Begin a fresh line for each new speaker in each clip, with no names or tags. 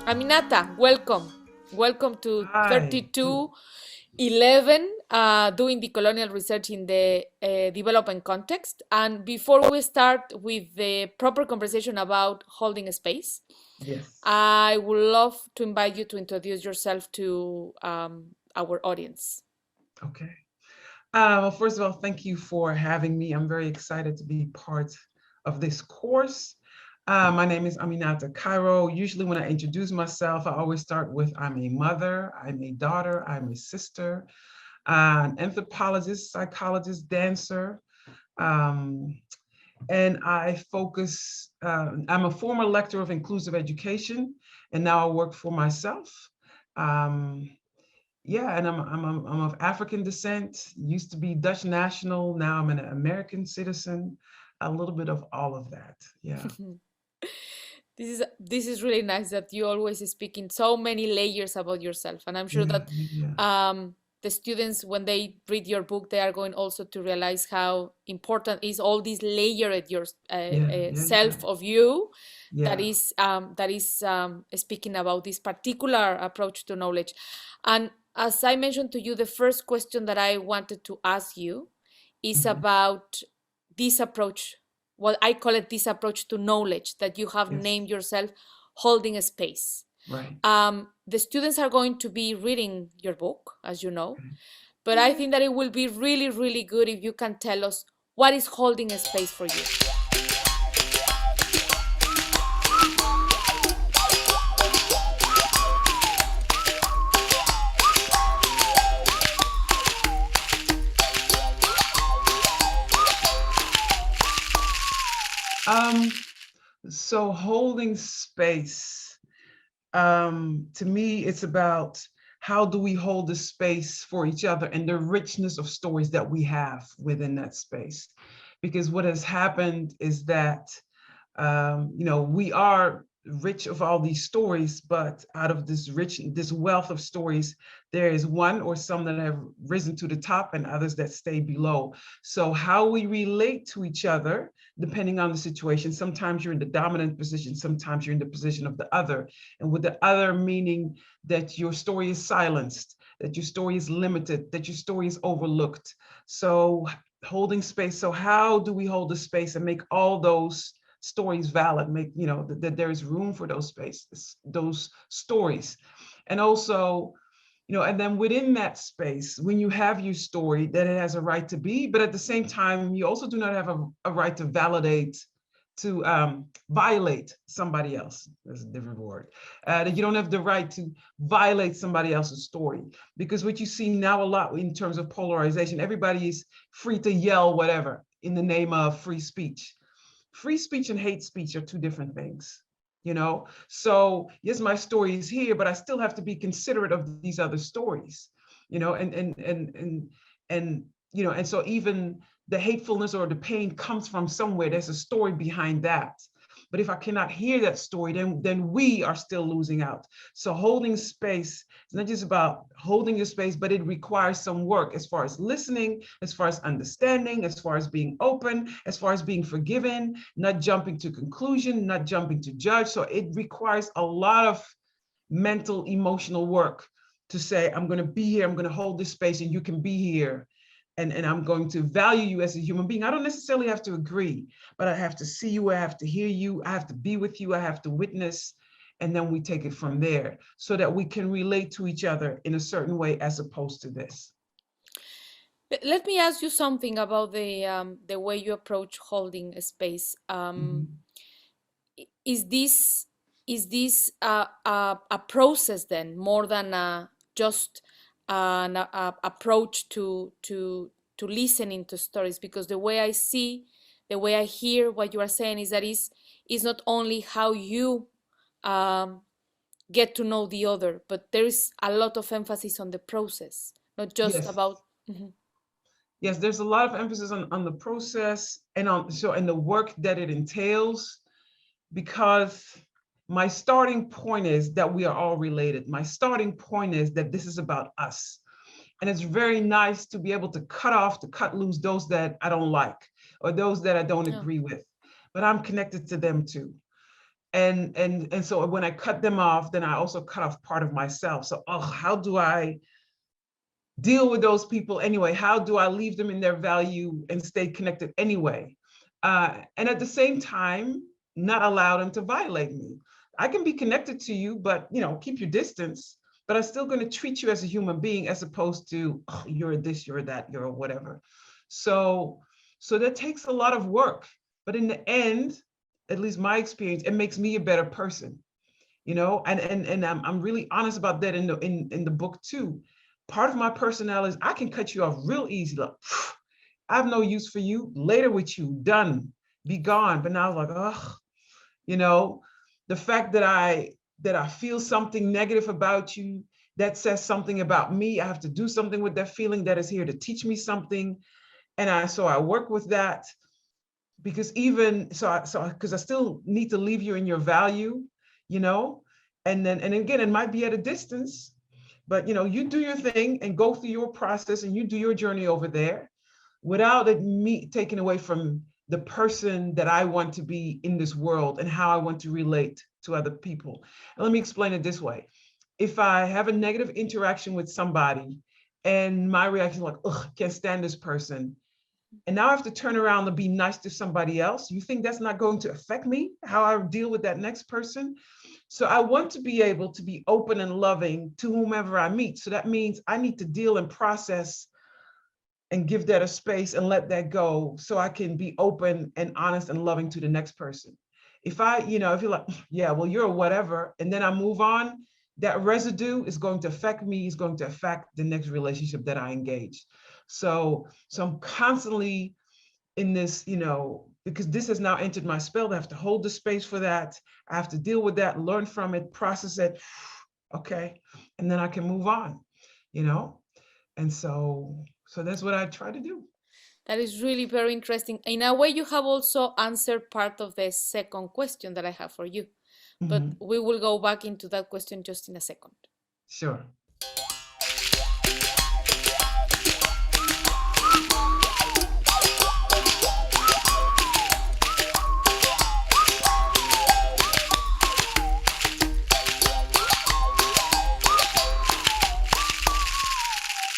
Aminata, welcome. Welcome to
Hi.
3211, doing decolonial research in the development context. And before we start with the proper conversation about holding a space,
Yes.
I would love to invite you to introduce yourself to our audience.
Okay. Well, first of all, thank you for having me. I'm very excited to be part of this course. My name is Aminata Cairo. Usually, when I introduce myself, I always start with I'm a mother, I'm a daughter, I'm a sister, an anthropologist, psychologist, dancer. Um, and I focus, I'm a former lecturer of inclusive education, and now I work for myself. Um, Yeah, and I'm of African descent, used to be Dutch national, now I'm an American citizen, a little bit of all of that. Yeah.
This is really nice that you always speak in so many layers about yourself, and I'm sure
Yeah,
that
yeah,
the students, when they read your book, they are going also to realize how important is all this layered your
yeah, yeah, yeah,
self of you
yeah.
that is speaking about this particular approach to knowledge. And as I mentioned to you, the first question that I wanted to ask you is
Mhm.
about this approach, what I call it, this approach to knowledge that you have
Yes,
named yourself holding a space.
right.
The students are going to be reading your book, as you know,
Okay.
but I think that it will be really, really good if you can tell us what is holding a space for you.
Um, so holding space, to me, it's about how do we hold the space for each other and the richness of stories that we have within that space. Because what has happened is that we are rich of all these stories, but out of this wealth of stories, there is one or some that have risen to the top and others that stay below. So how we relate to each other, depending on the situation, sometimes you're in the dominant position, sometimes you're in the position of the other. And with the other meaning that your story is silenced, that your story is limited, that your story is overlooked. So holding space. So how do we hold the space and make all those stories valid, make that there is room for those spaces, those stories. And also, and then within that space, when you have your story, that it has a right to be, but at the same time you also do not have a right to validate, to violate somebody else. That's a different word. That you don't have the right to violate somebody else's story, because what you see now a lot in terms of polarization, everybody is free to yell whatever in the name of free speech. Free speech and hate speech are two different things, so yes, my story is here, but I still have to be considerate of these other stories, and and so even the hatefulness or the pain comes from somewhere. There's a story behind that. But if I cannot hear that story, then we are still losing out. So holding space, it's not just about holding your space, but it requires some work as far as listening, as far as understanding, as far as being open, as far as being forgiven, not jumping to conclusion, not jumping to judge. So it requires a lot of mental, emotional work to say, I'm going to be here, I'm going to hold this space, and you can be here. And I'm going to value you as a human being. I don't necessarily have to agree, but I have to see you, I have to hear you, I have to be with you, I have to witness, and then we take it from there so that we can relate to each other in a certain way as opposed to this.
Let me ask you something about the way you approach holding a space.
Mhm.
Is this a process then, more than just an approach to listening to stories? Because the way I see, the way I hear what you are saying is that is not only how you um, get to know the other, but there is a lot of emphasis on the process, not just
Yes.
about. Mhm.
Yes, there's a lot of emphasis on the process and the work that it entails, because my starting point is that we are all related. My starting point is that this is about us. And it's very nice to be able to cut loose those that I don't like or those that I don't
Yeah.
agree with, but I'm connected to them too. And so when I cut them off, then I also cut off part of myself. So, oh, how do I deal with those people anyway? How do I leave them in their value and stay connected anyway? And at the same time, not allow them to violate me. I can be connected to you, but keep your distance. But I'm still going to treat you as a human being, as opposed to, oh, you're this, you're that, you're whatever. So, so that takes a lot of work. But in the end, at least my experience, it makes me a better person. And I'm really honest about that in the book too. Part of my personality is I can cut you off real easy. Like, I have no use for you. Later with you, done, be gone. But now I was like, oh, you know, the fact that I feel something negative about you, that says something about me. I have to do something with that feeling that is here to teach me something. And I work with that, because even because I still need to leave you in your value, you know, and again, it might be at a distance, but you do your thing and go through your process and you do your journey over there, without it me taking away from the person that I want to be in this world and how I want to relate to other people. And let me explain it this way. If I have a negative interaction with somebody and my reaction is like, ugh, can't stand this person, and now I have to turn around and be nice to somebody else, you think that's not going to affect me, how I deal with that next person? So I want to be able to be open and loving to whomever I meet. So that means I need to deal and process and give that a space and let that go, so I can be open and honest and loving to the next person. If you're like, yeah, well, you're whatever, and then I move on, that residue is going to affect me, is going to affect the next relationship that I engage. So I'm constantly in this, because this has now entered my spell. I have to hold the space for that. I have to deal with that, learn from it, process it. Okay. And then I can move on, you know? And so that's what I try to do.
That is really very interesting. In a way, you have also answered part of the second question that I have for you, but
Hmm.
we will go back into that question just in a second.
Sure.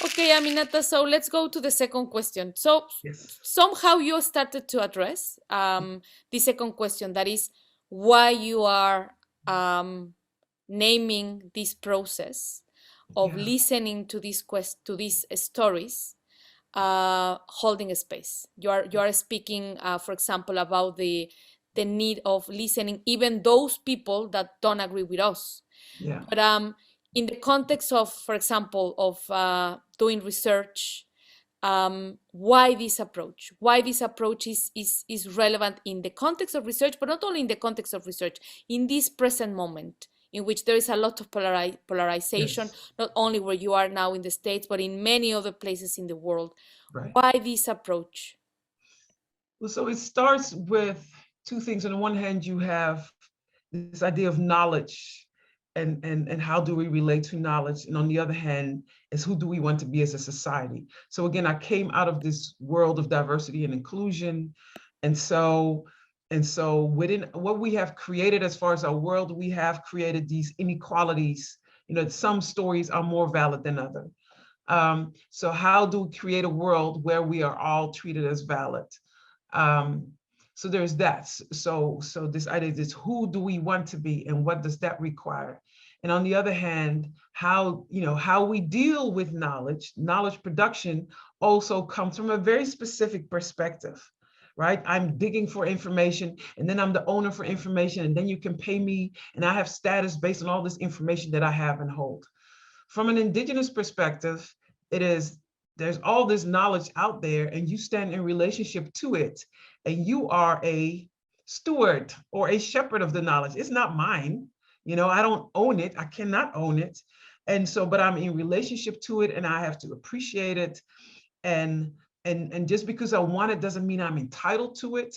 Okay, Aminata, so let's go to the second question. So
Yes.
somehow you started to address the second question, that is why you are um, naming this process of
Yeah.
listening to these stories, holding a space. You are speaking, for example, about the need of listening, even those people that don't agree with us.
Yeah.
But in the context of, for example, of doing research, why this approach? Why this approach is relevant in the context of research, but not only in the context of research, in this present moment in which there is a lot of polarization,
Yes.
not only where you are now in the States, but in many other places in the world.
Right.
Why this approach?
Well, so it starts with two things. On the one hand, you have this idea of knowledge, and how do we relate to knowledge, and on the other hand is who do we want to be as a society. So again, I came out of this world of diversity and inclusion, and so within what we have created as far as our world, we have created these inequalities. Some stories are more valid than others. So how do we create a world where we are all treated as valid? Um, so there's that. So this idea is, who do we want to be, and what does that require? And on the other hand, how we deal with knowledge production also comes from a very specific perspective, right? I'm digging for information, and then I'm the owner for information, and then you can pay me, and I have status based on all this information that I have and hold. From an indigenous perspective, it is, there's all this knowledge out there, and you stand in relationship to it, and you are a steward or a shepherd of the knowledge. It's not mine. I don't own it. I cannot own it. And so, but I'm in relationship to it, and I have to appreciate it. And just because I want it doesn't mean I'm entitled to it.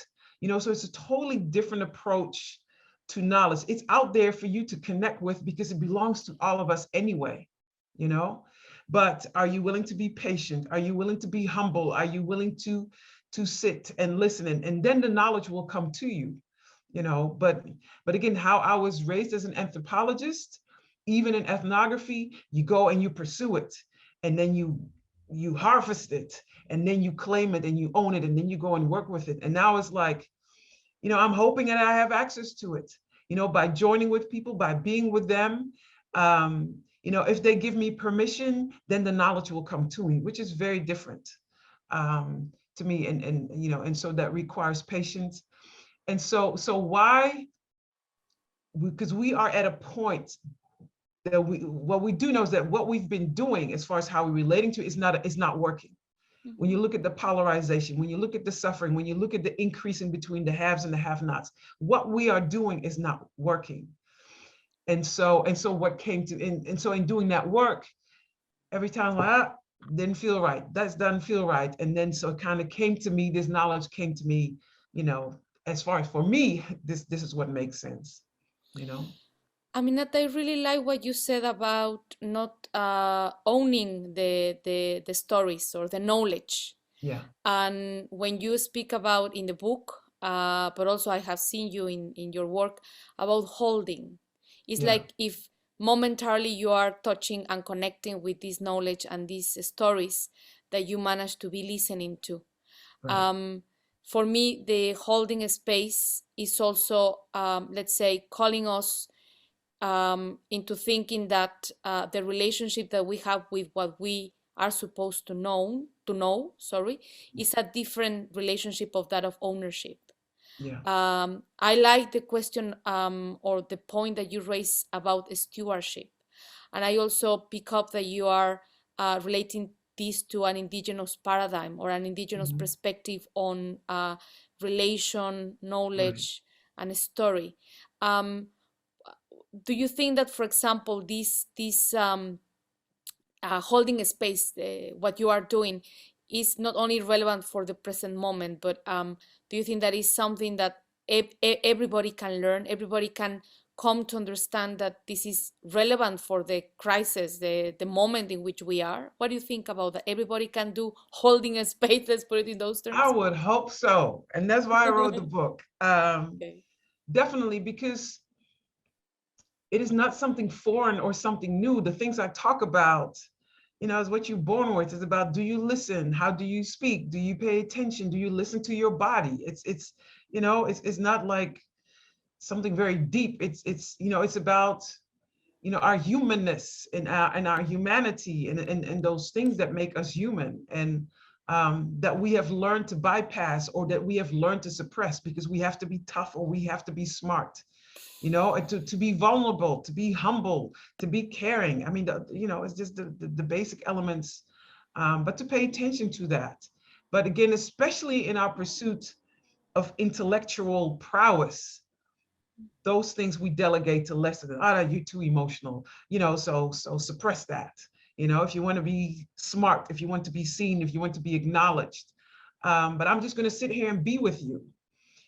So it's a totally different approach to knowledge. It's out there for you to connect with because it belongs to all of us anyway, you know. But are you willing to be patient? Are you willing to be humble? Are you willing to sit and listen? And then the knowledge will come to you, you know. But again, how I was raised as an anthropologist, even in ethnography, you go and you pursue it, and then you harvest it, and then you claim it and you own it, and then you go and work with it. And now it's like, you know, I'm hoping that I have access to it, you know, by joining with people, by being with them. You know, if they give me permission, then the knowledge will come to me, which is very different to me. And you know, and so that requires patience. And so why? Because we are at a point that what we do know is that what we've been doing as far as how we're relating to is not working. When
Mhm.
you look at the polarization, when you look at the suffering, when you look at the increasing between the haves and the have-nots, what we are doing is not working. And so what came to and so in doing that work, every time like, didn't feel right. That doesn't feel right. And then so it kind of came to me, this knowledge came to me, you know, as far as for me, this is what makes sense, you know?
Aminata, I really like what you said about not owning the stories or the knowledge.
Yeah.
And when you speak about in the book, but also I have seen you in your work about holding, it's
Yeah.
like if momentarily you are touching and connecting with this knowledge and these stories that you manage to be listening to.
Right.
Um, for me, the holding space is also, let's say, calling us into thinking that the relationship that we have with what we are supposed to know, sorry, is a different relationship of that of ownership.
Yeah.
I like the question or the point that you raised about stewardship, and I also pick up that you are relating this to an indigenous paradigm or an indigenous
Mhm.
perspective on relation,
Right.
knowledge, and story. Um, do you think that, for example, this holding a space, what you are doing, is not only relevant for the present moment, but do you think that is something that everybody can learn, everybody can come to understand that this is relevant for the crisis, the moment in which we are? What do you think about that? Everybody can do holding a space, let's put it in those
I
terms.
would hope so. And that's why I wrote the book.
Okay.
Definitely because it is not something foreign or something new. The things I talk about, you know, is what you're born with. It's about, do you listen? How do you speak? Do you pay attention? Do you listen to your body? It's you know, it's not like something very deep. It's you know, it's about, you know, our humanness and our humanity and those things that make us human, and that we have learned to bypass, or that we have learned to suppress because we have to be tough or we have to be smart, you know, and to be vulnerable, to be humble, to be caring. I mean, you know, it's just the basic elements, but to pay attention to that. But again, especially in our pursuit of intellectual prowess, those things we delegate to less than, oh, you're too emotional, you know, so suppress that. You know, if you want to be smart, if you want to be seen, if you want to be acknowledged. But I'm just going to sit here and be with you,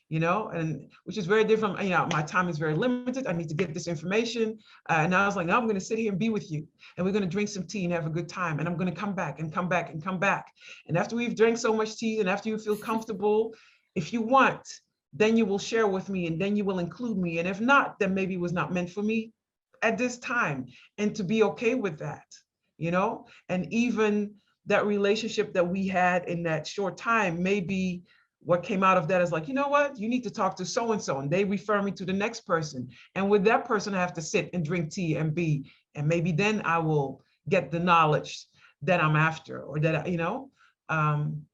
you know, and which is very different. You know, my time is very limited. I need to get this information. And I was like, no, I'm going to sit here and be with you. And we're going to drink some tea and have a good time. And I'm going to come back and come back and come back. And after we've drank so much tea and after you feel comfortable, if you want, then you will share with me and then you will include me. And if not, then maybe it was not meant for me at this time. And to be okay with that, you know, and even that relationship that we had in that short time, maybe what came out of that is like, you know what, you need to talk to so and so, and they refer me to the next person, and with that person I have to sit and drink tea and be, and maybe then I will get the knowledge that I'm after, or that you know. um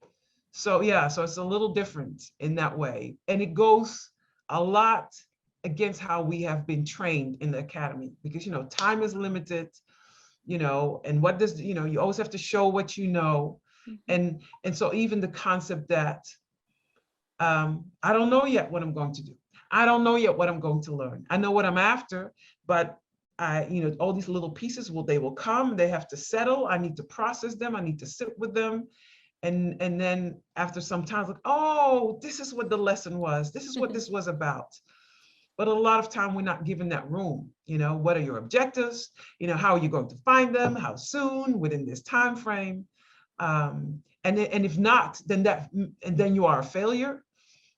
so yeah, so it's a little different in that way, and it goes a lot against how we have been trained in the academy, because you know, time is limited, you know, and what does, you know, you always have to show what you know.
Mhm.
And so even the concept that I don't know yet what I'm going to do. I don't know yet what I'm going to learn. I know what I'm after, but you know, all these little pieces they will come. They have to settle. I need to process them. I need to sit with them, and then after some time, like, oh, this is what the lesson was. This is what this was about. but a lot of time we're not given that room. What are your objectives? How are you going to find them? How soon? Within this time frame? And if not, then you are a failure.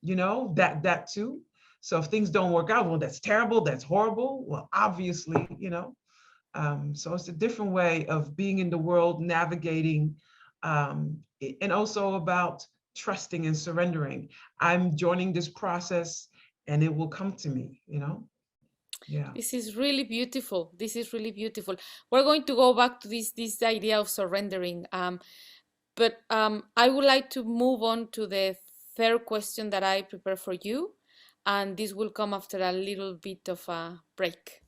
That too. So if things don't work out, well, that's terrible. That's horrible. Well, obviously, so it's a different way of being in the world, navigating, and also about trusting and surrendering. I'm joining this process and it will come to me. Yeah.
This is really beautiful. This is really beautiful. We're going to go back to this idea of surrendering. But I would like to move on to the third question that I prepared for you. And this will come after a little bit of a break.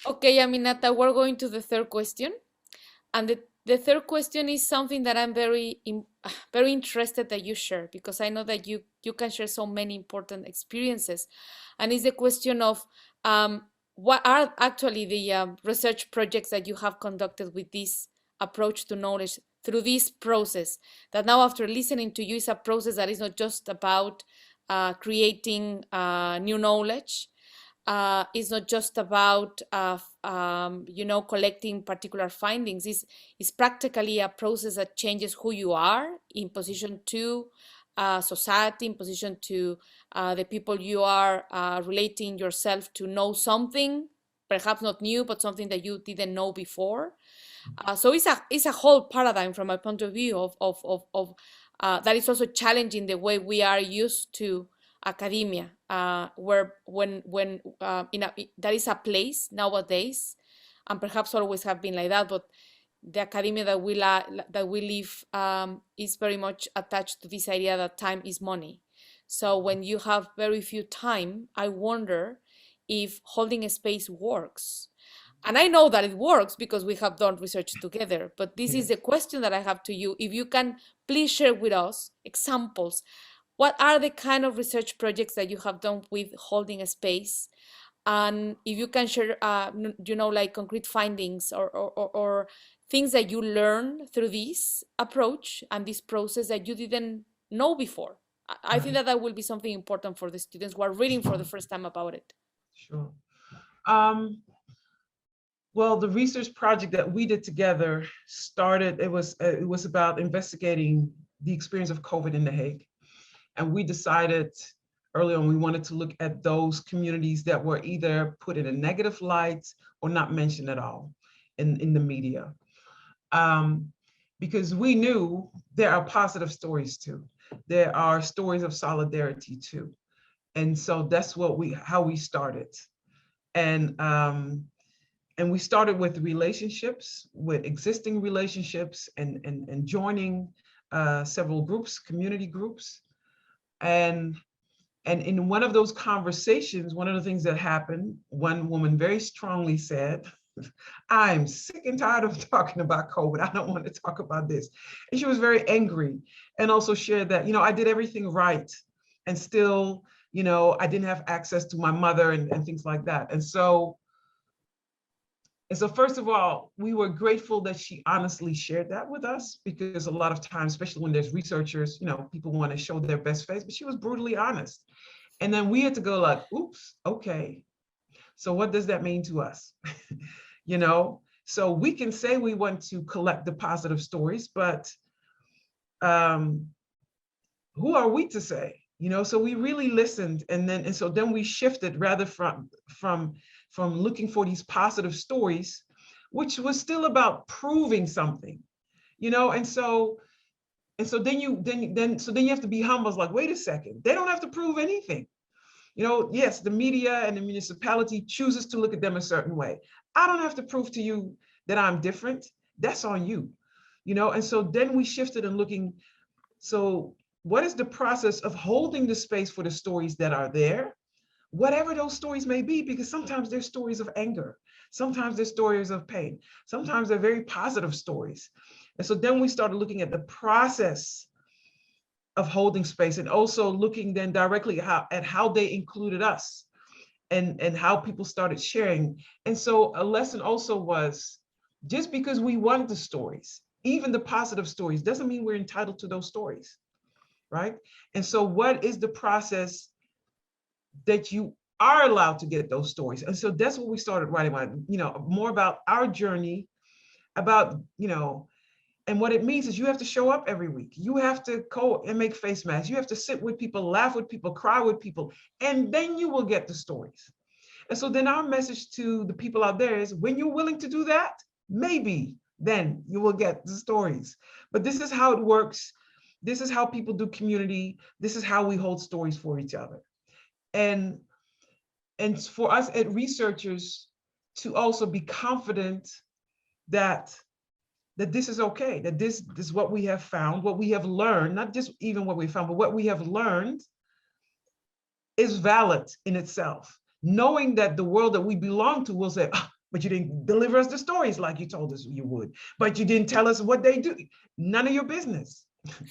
Okay, Aminata, we're going to the third question. And the third question is something that I'm very interested that you share, because I know that you can share so many important experiences. And it's the question of what are actually the research projects that you have conducted with this approach to knowledge through this process, that now after listening to you is a process that is not just about creating new knowledge. It's not just about collecting particular findings. It's practically a process that changes who you are in position to society, in position to the people you are relating yourself to know something, perhaps not new, but something that you didn't know before. So it's a whole paradigm from my point of view of that is also challenging the way we are used to academia, where when that is a place nowadays, and perhaps always have been like that, but the academia that we live is very much attached to this idea that time is money. So when you have very few time, I wonder if holding a space works. And I know that it works because we have done research together, but this is
Yes.
the question that I have to you. If you can please share with us examples, what are the kind of research projects that you have done with holding a space? And if you can share, like concrete findings or things that you learn through this approach and this process that you didn't know before. I think
Right.
that will be something important for the students who are reading for the first time about it.
Sure. Well, the research project that we did together started, it was about investigating the experience of COVID in The Hague. And we decided early on we wanted to look at those communities that were either put in a negative light or not mentioned at all in the media. Because we knew there are positive stories too. There are stories of solidarity too. And so that's how we started. And we started with relationships, with existing relationships, and joining several groups, community groups. And in one of those conversations, one of the things that happened, one woman very strongly said, I'm sick and tired of talking about COVID. I don't want to talk about this. And she was very angry, and also shared that, I did everything right. And still, I didn't have access to my mother and things like that. And so first of all, we were grateful that she honestly shared that with us, because a lot of times, especially when there's researchers, people want to show their best face, but she was brutally honest. And then we had to go like, oops, okay. So what does that mean to us? So we can say we want to collect the positive stories, but who are we to say? So we really listened, and so then we shifted rather from looking for these positive stories, which was still about proving something, and so then you have to be humble. It's like, wait a second, they don't have to prove anything. Yes, the media and the municipality chooses to look at them a certain way. I don't have to prove to you that I'm different. That's on you. And so then we shifted and looking, so what is the process of holding the space for the stories that are there, whatever those stories may be, because sometimes they're stories of anger, sometimes they're stories of pain, sometimes they're very positive stories. And so then we started looking at the process of holding space, and also looking then directly at how they included us, and how people started sharing. And so a lesson also was, just because we want the stories, even the positive stories, doesn't mean we're entitled to those stories, right? And so what is the process that you are allowed to get those stories? And so that's what we started writing about, more about our journey, about, and what it means is you have to show up every week. You have to go and make face masks. You have to sit with people, laugh with people, cry with people, and then you will get the stories. And so then our message to the people out there is, when you're willing to do that, maybe then you will get the stories. But this is how it works. This is how people do community. This is how we hold stories for each other. And for us as researchers to also be confident that this is okay, that this is what we have found, what we have learned, not just even what we found, but what we have learned is valid in itself. Knowing that the world that we belong to will say, oh, but you didn't deliver us the stories like you told us you would, but you didn't tell us what they do. None of your business.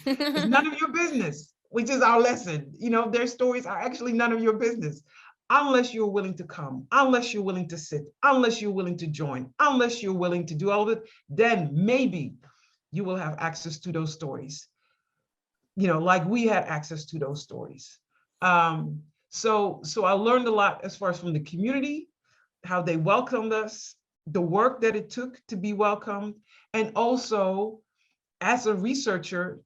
It's none of your business, which is our lesson. Their stories are actually none of your business, unless you're willing to come, unless you're willing to sit, unless you're willing to join, unless you're willing to do all of it. Then maybe you will have access to those stories, like we had access to those stories. So I learned a lot as far as from the community, how they welcomed us, the work that it took to be welcomed, and also as a researcher,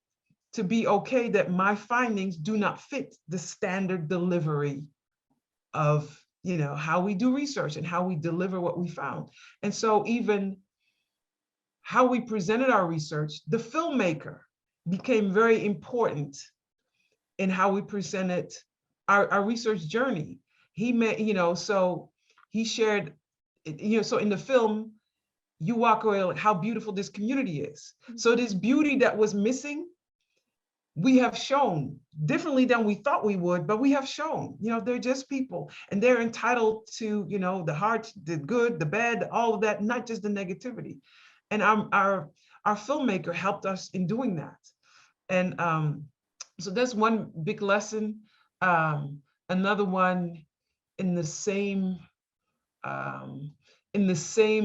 to be okay that my findings do not fit the standard delivery of how we do research and how we deliver what we found. And so even how we presented our research, the filmmaker became very important in how we presented our research journey. He made, so he shared, so in the film, you walk away like how beautiful this community is. So this beauty that was missing, we have shown differently than we thought we would, but we have shown, they're just people, and they're entitled to, the heart, the good, the bad, all of that, not just the negativity. And our filmmaker helped us in doing that. And so that's one big lesson. Another one in the same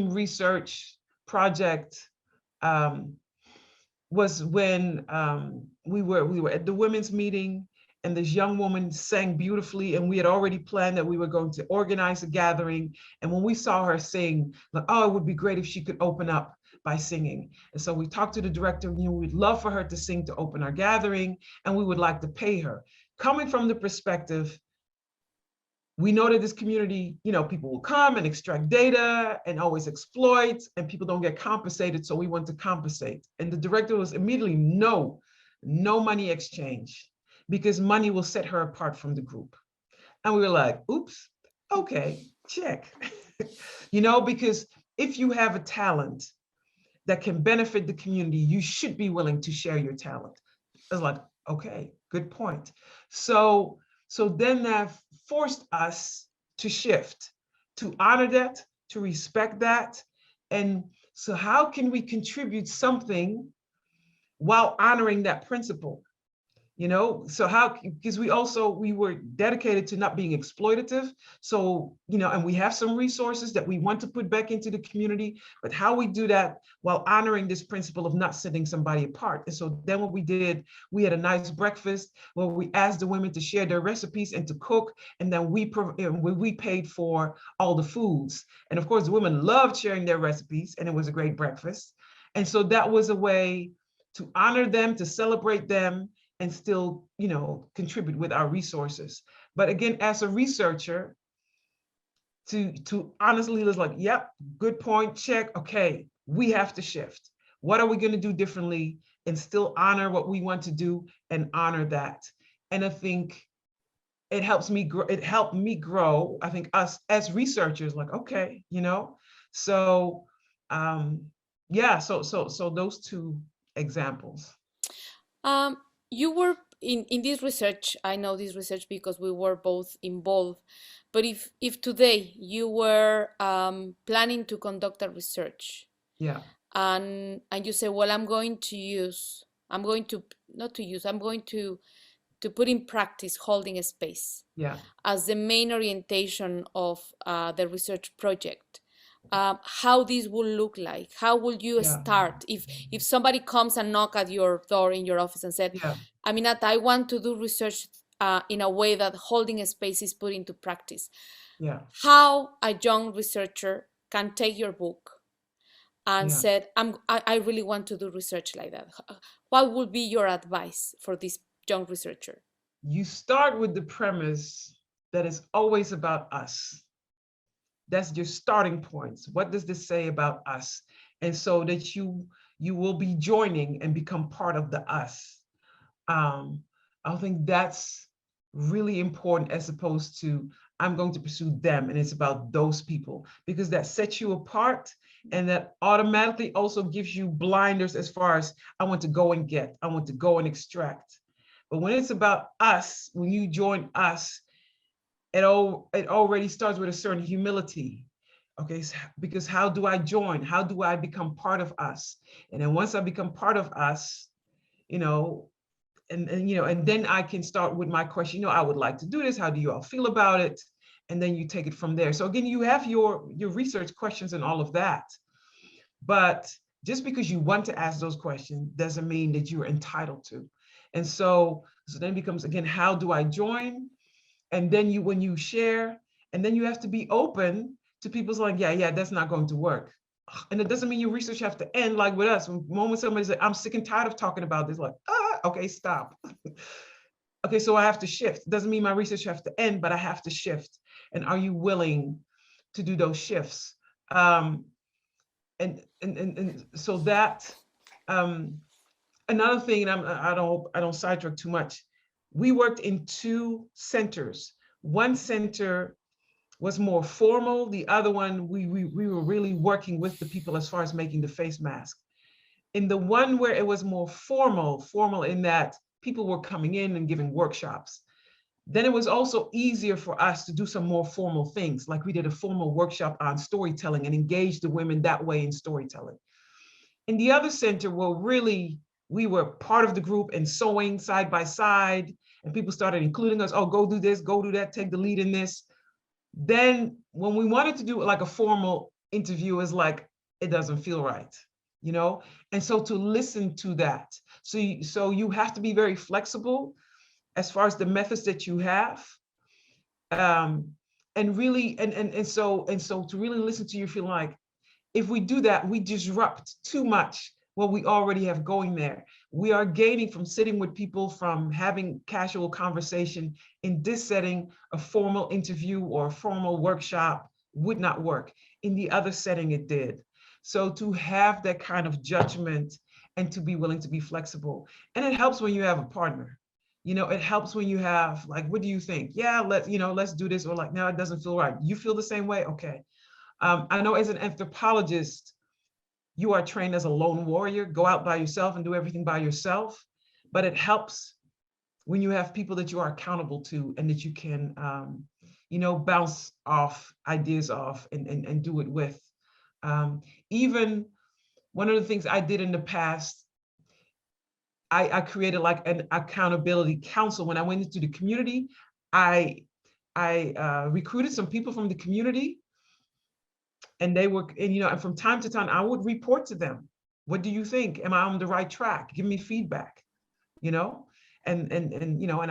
research project was when we were at the women's meeting, and this young woman sang beautifully, and we had already planned that we were going to organize a gathering. And when we saw her sing, like, oh, it would be great if she could open up by singing. And so we talked to the director, we'd love for her to sing to open our gathering, and we would like to pay her. Coming from the perspective, we know that this community, people will come and extract data and always exploit, and people don't get compensated, so we want to compensate. And the director was immediately, no money exchange, because money will set her apart from the group. And we were like, oops, okay, check. Because if you have a talent that can benefit the community, you should be willing to share your talent. I was like, okay, good point. So then that forced us to shift, to honor that, to respect that. And so how can we contribute something while honoring that principle? So how, because we were dedicated to not being exploitative. So, and we have some resources that we want to put back into the community, but how we do that while honoring this principle of not setting somebody apart. And so then what we did, we had a nice breakfast where we asked the women to share their recipes and to cook. And then we paid for all the foods. And of course, the women loved sharing their recipes, and it was a great breakfast. And so that was a way to honor them, to celebrate them, and still, contribute with our resources. But again, as a researcher, to honestly was like, yep, good point, check. Okay, we have to shift. What are we going to do differently and still honor what we want to do and honor that? And I think it helps me grow. It helped me grow. I think us as researchers, like, okay, so yeah, so those two examples.
Um, you were in this research. I know this research because we were both involved. But if today you were planning to conduct a research,
Yeah.
and you say, well, I'm going to use I'm going to not to use, I'm going to put in practice holding a space
Yeah.
as the main orientation of the research project. How this will look like? How will you
Yeah.
start if somebody comes and knock at your door in your office and said,
Yeah.
Aminata, I want to do research in a way that holding a space is put into practice.
Yeah.
How a young researcher can take your book and
Yeah.
said, I really want to do research like that. What would be your advice for this young researcher?
You start with the premise that it's always about us. That's your starting points. What does this say about us? And so that you will be joining and become part of the us. um, I think that's really important, as opposed to I'm going to pursue them and it's about those people, because that sets you apart, and that automatically also gives you blinders as far as I want to go and get, I want to go and extract. But when it's about us, when you join us, it already starts with a certain humility. Okay, so because how do I join? How do I become part of us? And then once I become part of us, you know, and then I can start with my question. I would like to do this. How do you all feel about it? And then you take it from there. So again, you have your research questions and all of that, but just because you want to ask those questions doesn't mean that you're entitled to. And so then it becomes, again, how do I join? And then when you share, and then you have to be open to people's like, yeah, that's not going to work. And it doesn't mean your research have to end like with us. When moment somebody says, I'm sick and tired of talking about this, like, okay, stop. Okay, so I have to shift. Doesn't mean my research have to end, but I have to shift. And are you willing to do those shifts? And so that another thing, and I don't sidetrack too much. We worked in two centers. One center was more formal. The other one, we were really working with the people as far as making the face mask. In the one where it was more formal in that people were coming in and giving workshops, then it was also easier for us to do some more formal things. Like we did a formal workshop on storytelling and engage the women that way in storytelling. In the other center, where really we were part of the group and sewing side by side, and people started including us, oh, go do this, go do that, take the lead in this. Then when we wanted to do like a formal interview, is like, it doesn't feel right, you know? And so to listen to that. So you have to be very flexible as far as the methods that you have. Um, and really, and so to really listen to you, feel like, if we do that, we disrupt too much what we already have going there. We are gaining from sitting with people, from having casual conversation. In this setting, a formal interview or a formal workshop would not work. In the other setting, it did. So to have that kind of judgment and to be willing to be flexible. And it helps when you have a partner. It helps when you have, like, what do you think? Yeah, let's do this. Or like, no, it doesn't feel right. You feel the same way? Okay. I know as an anthropologist, you are trained as a lone warrior, go out by yourself and do everything by yourself. But it helps when you have people that you are accountable to, and that you can, bounce off ideas off, and do it with. Even one of the things I did in the past, I created like an accountability council. When I went into the community, I recruited some people from the community, and they were, and from time to time I would report to them. What do you think? Am I on the right track? Give me feedback, you know and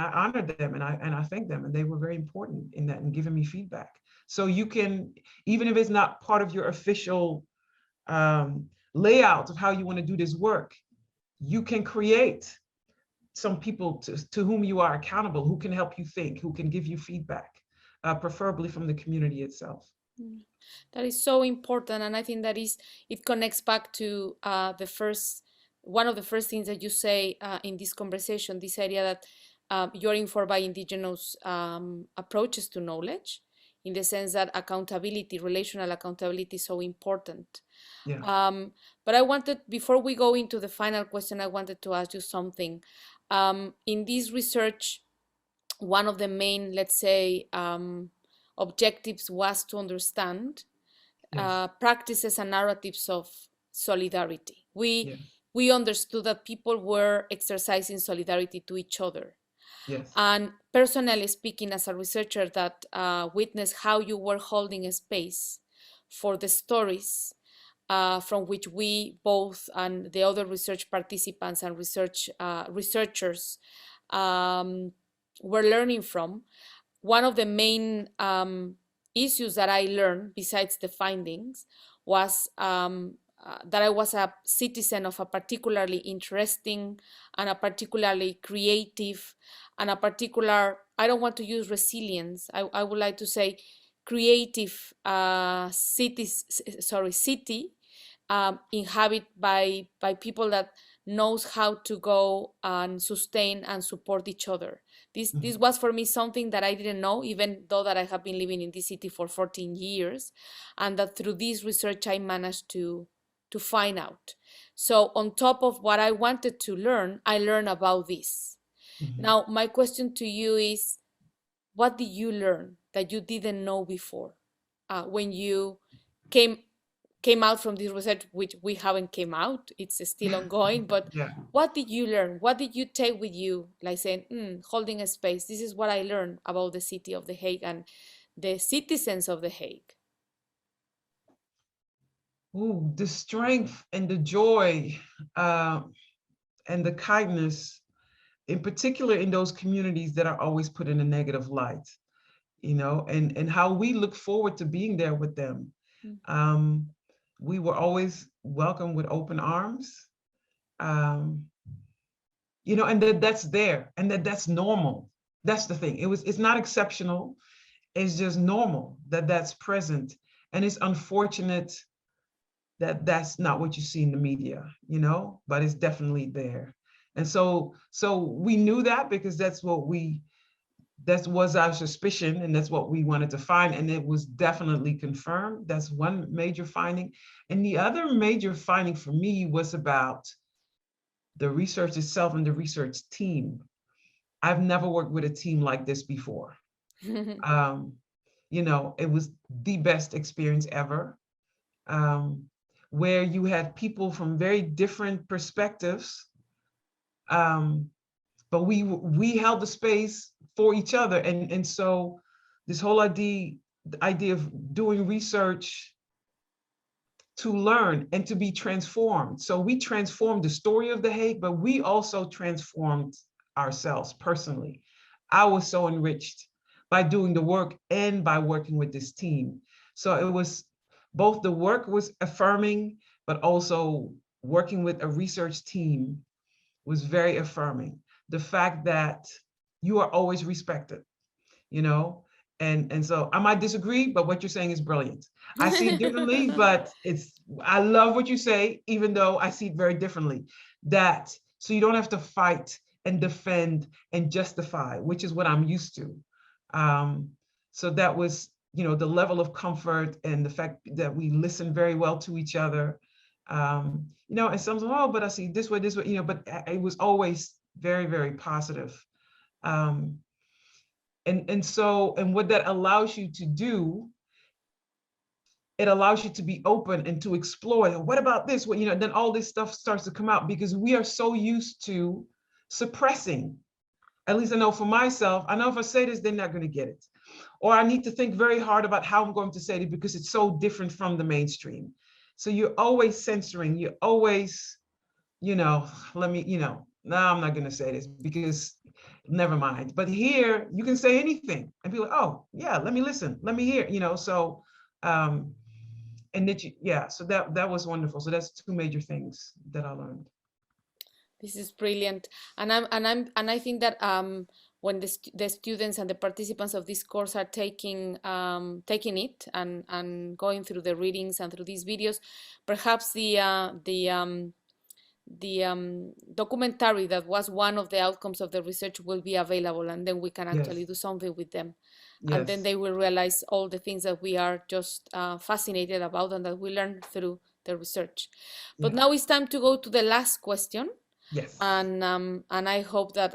I honored them, and I thanked them, and they were very important in that, and giving me feedback. So you can, even if it's not part of your official layout of how you want to do this work, you can create some people to whom you are accountable, who can help you think, who can give you feedback, preferably from the community itself.
Mm. That is so important, and I think that is it connects back to the first one of the first things that you say in this conversation. This idea that you're informed by indigenous approaches to knowledge, in the sense that accountability, relational accountability, is so important.
Yeah.
But I wanted, before we go into the final question, I wanted to ask you something. In this research, one of the main, let's say, objectives was to understand
Yes.
practices and narratives of solidarity. We
Yes.
we understood that people were exercising solidarity to each other.
Yes.
And personally speaking, as a researcher that witnessed how you were holding a space for the stories from which we both and the other research participants and researchers um, were learning from, one of the main issues that I learned, besides the findings, was that I was a citizen of a particularly interesting and a particularly creative and a particular, I don't want to use resilience, I would like to say creative city inhabited by people that knows how to go and sustain and support each other. This
Mhm.
was for me something that I didn't know, even though that I have been living in this city for 14 years, and that through this research I managed to find out. So on top of what I wanted to learn, I learned about this.
Mhm.
Now my question to you is, what did you learn that you didn't know before when you came came out from this research, which we haven't came out, it's still ongoing, but
Yeah.
what did you learn? What did you take with you, like saying, holding a space, this is what I learned about the city of The Hague and the citizens of The Hague?
Ooh, the strength and the joy uh, and the kindness, in particular in those communities that are always put in a negative light, and how we look forward to being there with them.
Mm.
Um, we were always welcome with open arms, um, and that's there, and that's normal. That's the thing. It's not exceptional. It's just normal that's present, and it's unfortunate that that's not what you see in the media, but it's definitely there. And so we knew that because that was our suspicion, and that's what we wanted to find, and it was definitely confirmed. That's one major finding. And the other major finding for me was about the research itself and the research team. I've never worked with a team like this before. um, it was the best experience ever, um, where you had people from very different perspectives, um, but we held the space for each other, and so this whole idea of doing research to learn and to be transformed. So we transformed the story of The Hague, but we also transformed ourselves personally. I was so enriched by doing the work and by working with this team. So it was both, the work was affirming, but also working with a research team was very affirming. The fact that you are always respected, you know and so I might disagree, but what you're saying is brilliant. I see it differently, but I love what you say, even though I see it very differently. That so you don't have to fight and defend and justify, which is what I'm used to. um, so that was, the level of comfort and the fact that we listen very well to each other. And some, oh, but I see this way, but it was always very, very positive. um, and what that allows you to do, it allows you to be open and to explore. What about this? Well, then all this stuff starts to come out, because we are so used to suppressing. At least I know for myself, I know if I say this, they're not going to get it. Or I need to think very hard about how I'm going to say it because it's so different from the mainstream. So you're always censoring, you're always, let me, no, I'm not going to say this because never mind. But here you can say anything and be like, oh yeah, let me listen, let me hear, so um and that yeah, so that was wonderful. So that's two major things that I learned.
This is brilliant, and I think that when the students and the participants of this course are taking it and going through the readings and through these videos, perhaps the documentary that was one of the outcomes of the research will be available, and then we can actually
Yes.
do something with them, and then
Yes.
they will realize all the things that we are just fascinated about and that we learn through the research. But
Yeah.
now it's time to go to the last question,
Yes.
and I hope that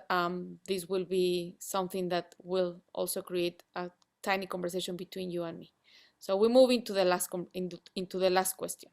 this will be something that will also create a tiny conversation between you and me. So we move into the last into the last question.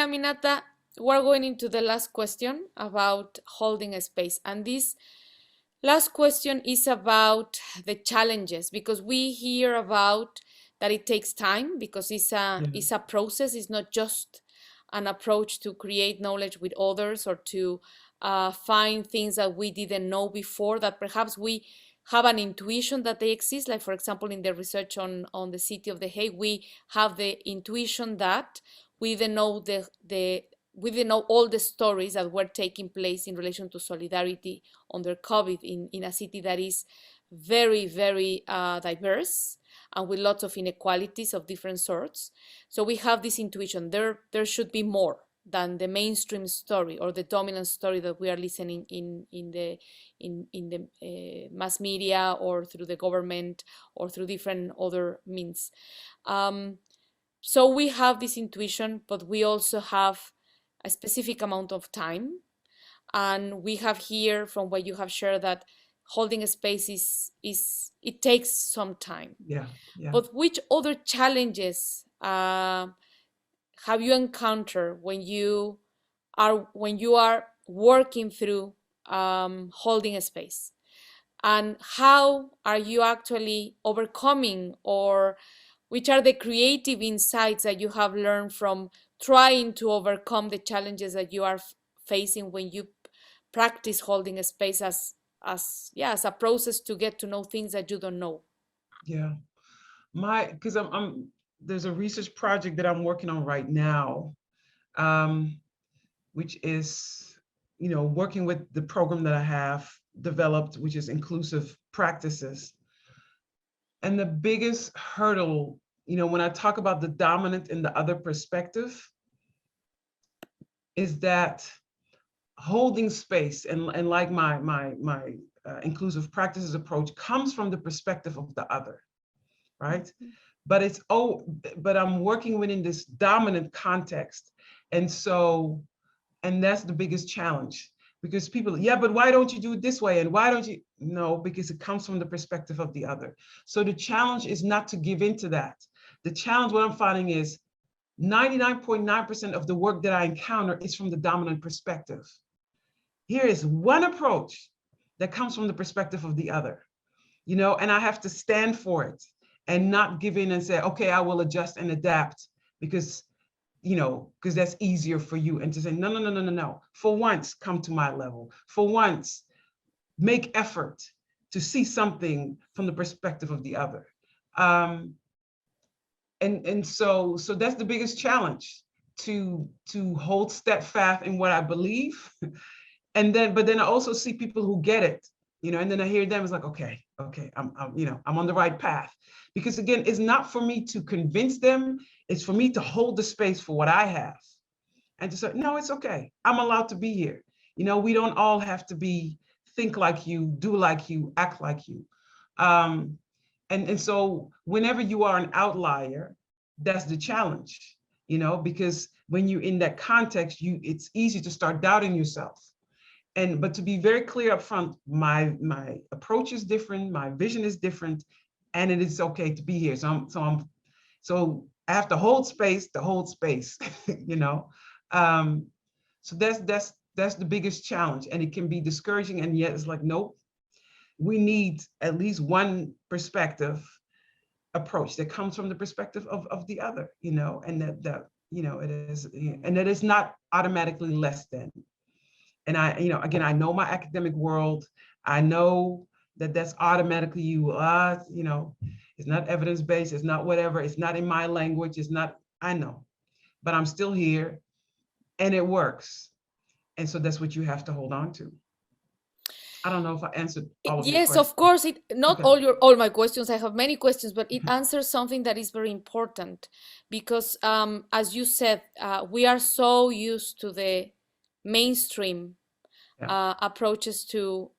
Aminata, we're going into the last question about holding a space. And this last question is about the challenges, because we hear about that it takes time, because
Yeah.
it's a process. It's not just an approach to create knowledge with others or to find things that we didn't know before, that perhaps we have an intuition that they exist. Like, for example, in the research on the city of The Hague, we have the intuition that we didn't know we didn't know all the stories that were taking place in relation to solidarity under COVID in a city that is very, very diverse and with lots of inequalities of different sorts. So we have this intuition. There should be more than the mainstream story or the dominant story that we are listening in the mass media or through the government or through different other means. Um, so we have this intuition, but we also have a specific amount of time. And we have here from what you have shared that holding a space is it takes some time.
Yeah. Yeah.
But which other challenges have you encountered when you are working through holding a space? And how are you actually overcoming, or which are the creative insights that you have learned from trying to overcome the challenges that you are facing when you practice holding a space as a process to get to know things that you don't know?
Yeah. Because I'm there's a research project that I'm working on right now, um, which is, working with the program that I have developed, which is inclusive practices. And the biggest hurdle, when I talk about the dominant and the other perspective, is that holding space and like my inclusive practices approach comes from the perspective of the other, right? But but I'm working within this dominant context. And so, and that's the biggest challenge, because people, yeah, but why don't you do it this way? And why don't you? No, because it comes from the perspective of the other. So the challenge is not to give into that. The challenge, what I'm finding is 99.9% of the work that I encounter is from the dominant perspective. Here is one approach that comes from the perspective of the other, and I have to stand for it and not give in and say, okay, I will adjust and adapt because because that's easier for you. And to say, no, no, no, no, no, no. For once, come to my level. For once, make effort to see something from the perspective of the other. Um, and so that's the biggest challenge, to hold steadfast in what I believe. But then I also see people who get it, and then I hear them, it's like, okay, I'm on the right path. Because again, it's not for me to convince them, it's for me to hold the space for what I have and to say, no, it's okay. I'm allowed to be here. We don't all have to think like you, do like you, act like you. Um, and so whenever you are an outlier, that's the challenge, because when you're in that context, it's easy to start doubting yourself. But to be very clear up front, my approach is different, my vision is different, and it is okay to be here. So I have to hold space to hold space, you know. Um, so that's the biggest challenge, and it can be discouraging. And yet it's like, nope, we need at least one perspective approach that comes from the perspective of the other, and that it is, and that is not automatically less than. And again, I know my academic world. I know that that's automatically it's not evidence-based, it's not whatever, it's not in my language, it's not, I know, but I'm still here and it works. And so that's what you have to hold on to. I don't know if I answered all of your
Yes,
questions.
of course. It not
Okay.
all my questions. I have many questions, but it answers something that is very important because, as you said, we are so used to the mainstream
Yeah.
approaches to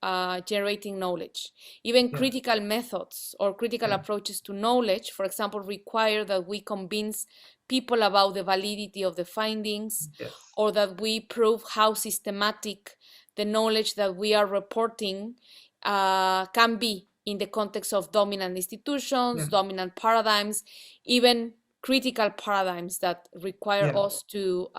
generating knowledge. Even
Yeah.
critical methods or critical
Yeah.
approaches to knowledge, for example, require that we convince people about the validity of the findings
Yes.
or that we prove how systematic the knowledge that we are reporting can be in the context of dominant institutions,
Yeah.
dominant paradigms, even critical paradigms that require
Yeah.
us to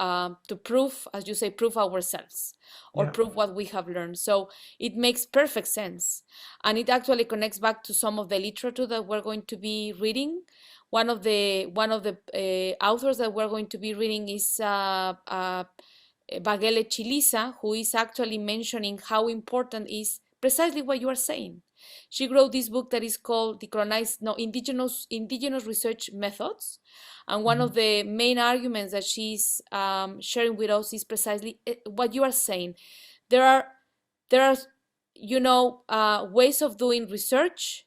prove, as you say, prove ourselves or
Yeah.
prove what we have learned. So it makes perfect sense, and it actually connects back to some of the literature that we're going to be reading. One of the authors that we're going to be reading is Bagele Chilisa, who is actually mentioning how important is precisely what you are saying. She wrote this book that is called Decolonized, no, Indigenous Research Methods. And one of
Mhm.
the main arguments that she's sharing with us is precisely what you are saying. There are, there are, ways of doing research,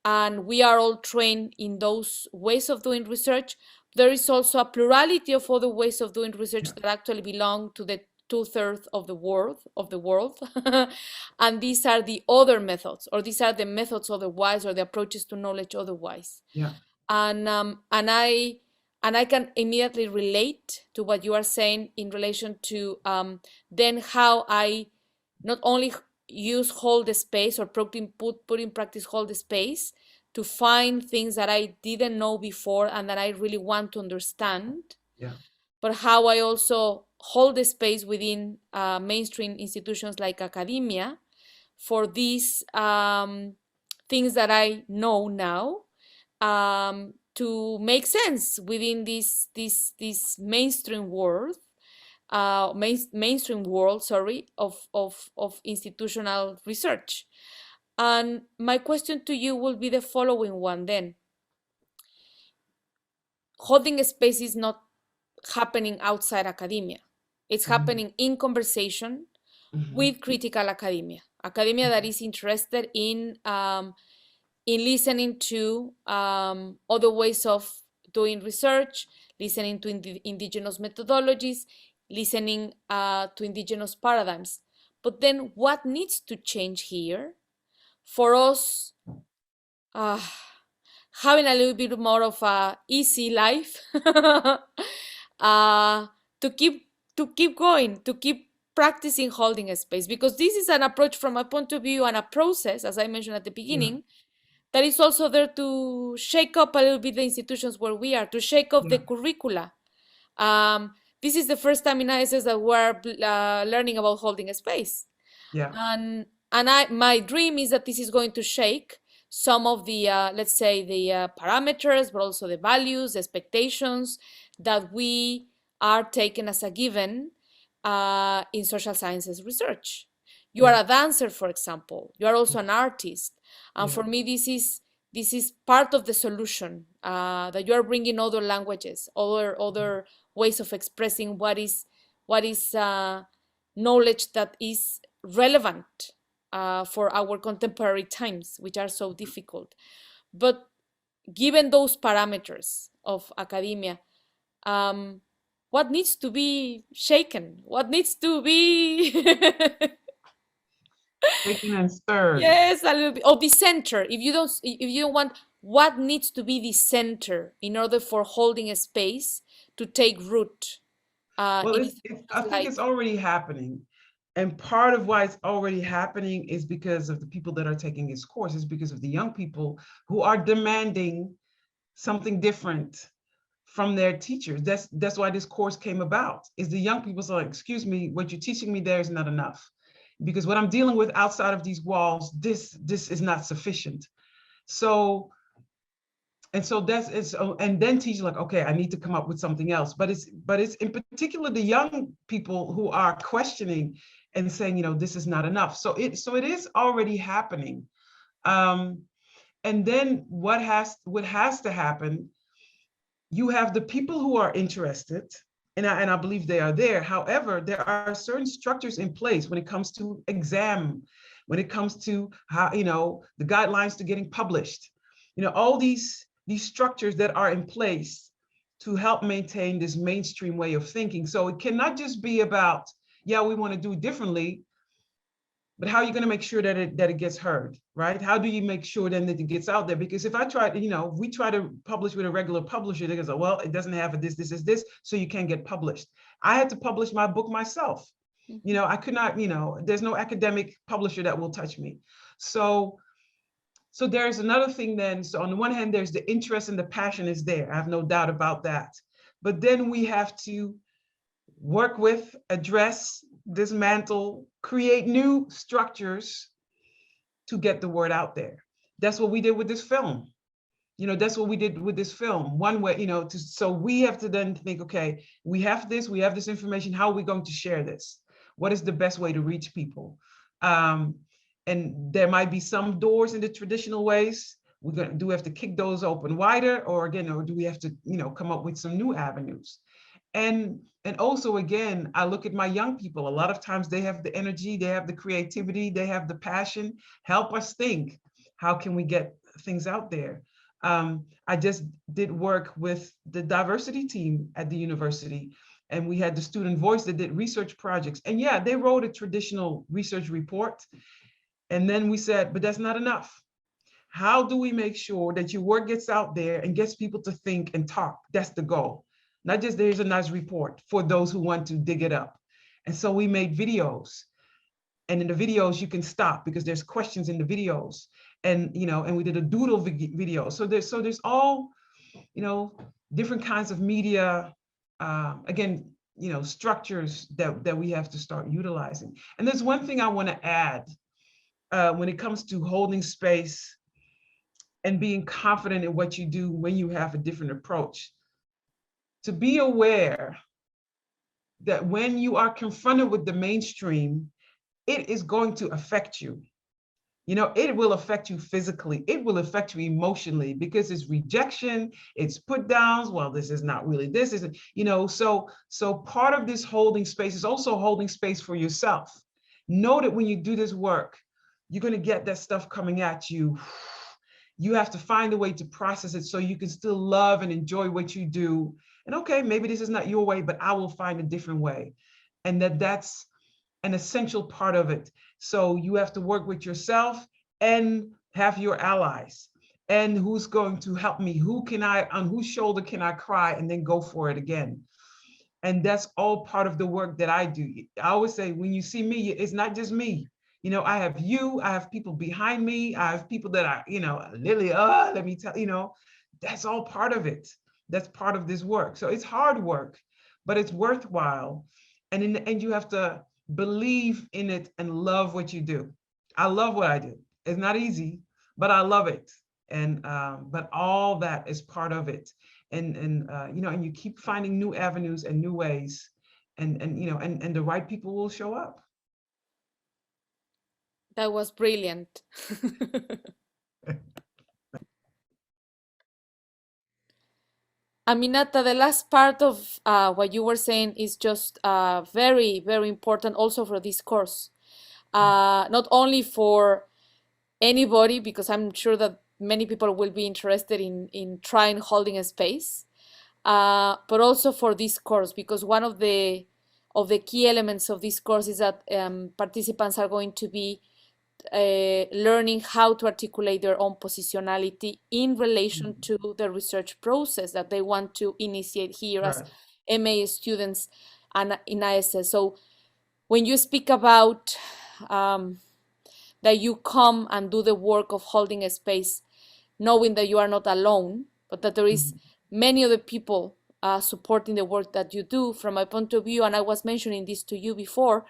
and we are all trained in those ways of doing research. There is also a plurality of other ways of doing research
Yeah.
that actually belong to the two-thirds of the world. And these are the other methods, or these are the methods otherwise, or the approaches to knowledge otherwise.
Yeah.
And I can immediately relate to what you are saying in relation to then how I not only use hold the space, or put in practice hold the space, to find things that I didn't know before and that I really want to understand,
Yeah.
but how I also hold the space within mainstream institutions like academia for these things that I know now, to make sense within this mainstream world, sorry, of institutional research. And my question to you will be the following one then. Holding a space is not happening outside academia. It's
Mhm.
happening in conversation
Mhm.
with critical academia that is interested in listening to other ways of doing research, listening to indigenous methodologies, listening to indigenous paradigms. But then what needs to change here for us uh, having a little bit more of a easy life, uh, to keep going, to keep practicing holding a space, because this is an approach from my point of view and a process, as I mentioned at the
Yeah.
beginning, that is also there to shake up a little bit the institutions where we are, to shake up the
Yeah.
curricula. Um, this is the first time in ISS that we're learning about holding a space.
Yeah.
And my dream is that this is going to shake some of the let's say the parameters, but also the values, expectations that we are taken as a given in social sciences research. You
Yeah.
are a dancer, for example. You are also
Yeah.
an artist, and
Yeah.
for me, this is part of the solution, that you are bringing other languages, other ways of expressing what is knowledge that is relevant for our contemporary times, which are so difficult. But given those parameters of academia, um, what needs to be shaken? What needs to be
Shaken and stirred.
yes, a little bit, or the center? If you don't want, what needs to be the center in order for holding a space to take root
Well,
in
I
institutions
think it's
like.
already happening. And part of why it's already happening is because of the people that are taking this course, is because of the young people who are demanding something different from their teachers. That's why this course came about. Is the young people say, excuse me, what you're teaching me there is not enough. Because what I'm dealing with outside of these walls, this is not sufficient. So that's it's and then teachers like, okay, I need to come up with something else. But it's in particular the young people who are questioning and saying, this is not enough. So it is already happening. um and then what has to happen, you have the people who are interested, and I believe they are there. However, there are certain structures in place when it comes to exam, when it comes to how, the guidelines to getting published, all these structures that are in place to help maintain this mainstream way of thinking. So it cannot just be about, yeah, we want to do it differently, but how are you going to make sure that it gets heard, right? How do you make sure then that it gets out there? Because if I try to, if we try to publish with a regular publisher, they're going to say, well, it doesn't have a this, this is this, so you can't get published. I had to publish my book myself.
Mhm.
I could not, there's no academic publisher that will touch me. So So there's another thing then. So on the one hand, there's the interest and the passion is there. I have no doubt about that. But then we have to work with, address, dismantle, create new structures to get the word out there. That's what we did with this film. That's what we did with this film. One way, so we have to then think, okay, we have this information. How are we going to share this? What is the best way to reach people? Um, and there might be some doors in the traditional ways. Do we have to kick those open wider, or again, or do we have to, come up with some new avenues? And also, again, I look at my young people. A lot of times they have the energy, they have the creativity, they have the passion. Help us think, how can we get things out there? I just did work with the diversity team at the university, and we had the student voice that did research projects. And yeah, they wrote a traditional research report. And then we said, but that's not enough. How do we make sure that your work gets out there and gets people to think and talk? That's the goal. Not just there's a nice report for those who want to dig it up. And so we made videos. And in the videos, you can stop because there's questions in the videos. And we did a doodle video. So there's all, different kinds of media, again, structures that we have to start utilizing. And there's one thing I want to add when it comes to holding space and being confident in what you do when you have a different approach. To be aware that when you are confronted with the mainstream, it is going to affect you. It will affect you physically. It will affect you emotionally because it's rejection, it's put downs. Well, this is not really, this isn't, so part of this holding space is also holding space for yourself. Know that when you do this work, you're going to get that stuff coming at you. You have to find a way to process it so you can still love and enjoy what you do. And okay, maybe this is not your way, but I will find a different way. And that's an essential part of it. So you have to work with yourself and have your allies. And who's going to help me? On whose shoulder can I cry and then go for it again? And that's all part of the work that I do. I always say, when you see me, it's not just me. I have you, I have people behind me, I have people that are, Lily, let me tell, that's all part of it. That's part of this work. So it's hard work, but it's worthwhile. And in the end, you have to believe in it and love what you do. I love what I do. It's not easy, but I love it. And but all that is part of it. And you keep finding new avenues and new ways, and the right people will show up.
That was brilliant. Aminata, the last part of what you were saying is just very, very important also for this course. Not only for anybody, because I'm sure that many people will be interested in trying holding a space, but also for this course, because one of the key elements of this course is that participants are going to be learning how to articulate their own positionality in relation
Mhm.
to the research process that they want to initiate here as
Right.
MA students and in ISS. So when you speak about um, that you come and do the work of holding a space, knowing that you are not alone, but that there is
Mhm.
many other people supporting the work that you do, from my point of view, and I was mentioning this to you before,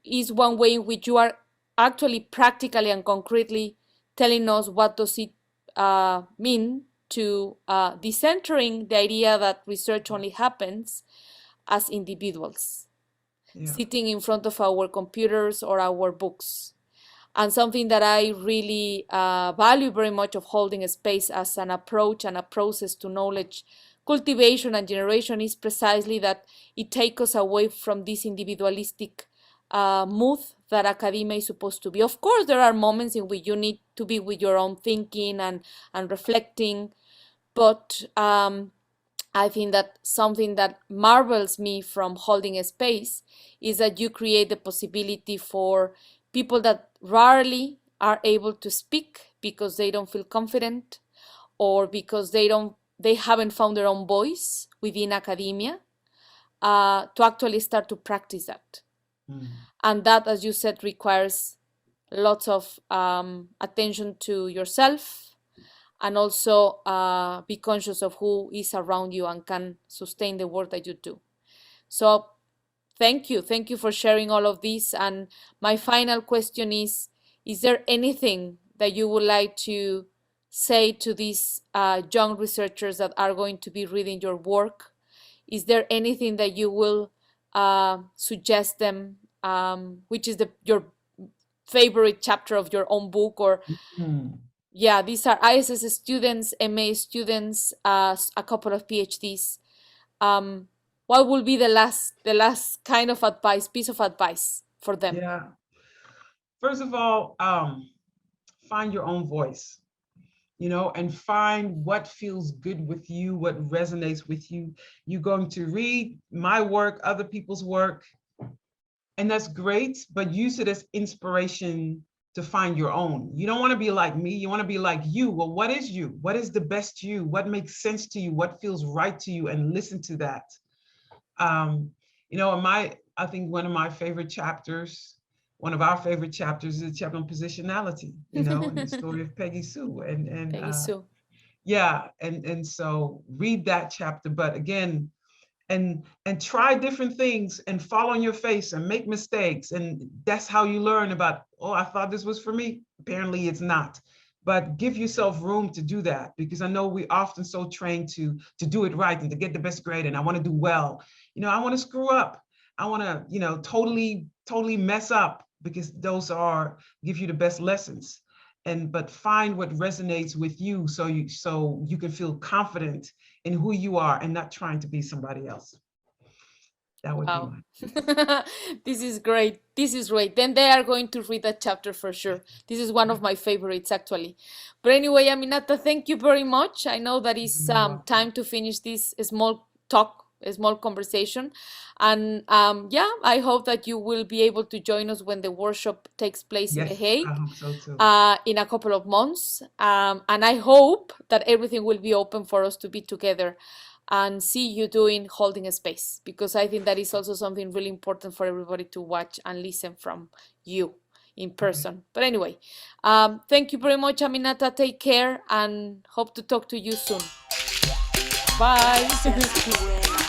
is one way in which you are actually practically and concretely telling us what does it mean to decentering the idea that research only happens as individuals
Yeah.
sitting in front of our computers or our books. And something that I really value very much of holding a space as an approach and a process to knowledge cultivation and generation is precisely that it takes us away from this individualistic mood that academia is supposed to be. Of course, there are moments in which you need to be with your own thinking and reflecting, but I think that something that marvels me from holding a space is that you create the possibility for people that rarely are able to speak because they don't feel confident or because they haven't found their own voice within academia to actually start to practice that.
Mm.
And that, as you said, requires lots of attention to yourself, and also be conscious of who is around you and can sustain the work that you do. So thank you for sharing all of this. And my final question is there anything that you would like to say to these young researchers that are going to be reading your work? Is there anything that you will suggest them, which is your favorite chapter of your own book? Or
Mm.
yeah, these are ISS students, MA students, a couple of PhDs. Um, what will be the last kind of advice, piece of advice for them?
Yeah. First of all, find your own voice, and find what feels good with you, what resonates with you. You're going to read my work, other people's work, and that's great, but use it as inspiration to find your own. You don't want to be like me, you want to be like you. Well, what is you? What is the best you? What makes sense to you? What feels right to you? And listen to that. Um, I think one of our favorite chapters is a chapter on positionality, and the story of Peggy Sue. And
Peggy Sue.
yeah, and so read that chapter. But again, and try different things and fall on your face and make mistakes, and that's how you learn about, oh, I thought this was for me, apparently it's not. But give yourself room to do that, because I know we often so trained to do it right and to get the best grade, and I want to do well. I want to screw up, I want to totally mess up, because those are give you the best lessons. But find what resonates with you, so you can feel confident in who you are and not trying to be somebody else. That would be
Wow.
my piece.
This is great. This is great. Then they are going to read that chapter for sure. This is one of my favorites, actually. But anyway, Aminata, thank you very much. I know that it's
You're welcome.
time to finish this small talk, a small conversation. And yeah, I hope that you will be able to join us when the workshop takes place in The
Yes, I
Hague
hope so too.
in a couple of months. And I hope that everything will be open for us to be together and see you doing holding a space, because I think that is also something really important for everybody to watch and listen from you in
Okay.
person. But anyway, thank you very much, Aminata. Take care and hope to talk to you soon. Bye.
Gracias, Cruella.